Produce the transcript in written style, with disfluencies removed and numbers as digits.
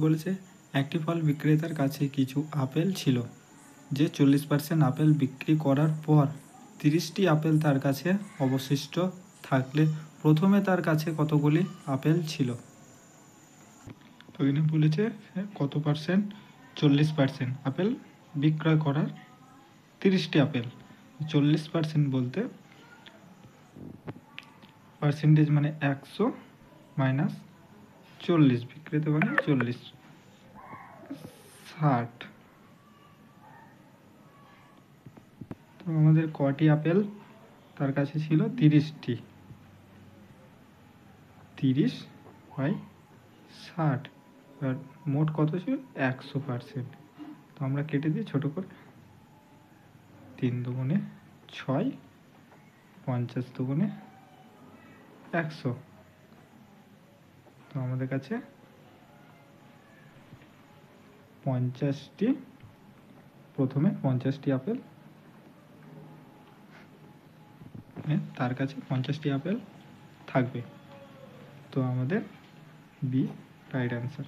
বলেছে একটি ফল বিক্রেতার কাছে কিছু আপেল ছিল, যে 40% আপেল বিক্রি করার পর 30টি আপেল তার কাছে অবশিষ্ট থাকলে প্রথমে তার কাছে কতগুলি আপেল ছিল। তো এখানে বলেছে কত পার্সেন্ট, 40% আপেল বিক্রয় করার 30টি আপেল। 40% বলতে পার্সেন্টেজ মানে 100 মাইনাস 40, বিক্রেতা মানে 40, 60। তো আমাদের কটি আপেল তার কাছে ছিল, 30টি, 30/60, আর মোট কত ছিল 100%। তো আমরা কেটে দিই ছোটো করে, 3 দুগুণে 6, 50 দুগুণে 100। তো আমাদের কাছে 50টি, প্রথমে 50টি আপেল, তার কাছে 50টি আপেল থাকবে। তো আমাদের বি রাইট অ্যান্সার।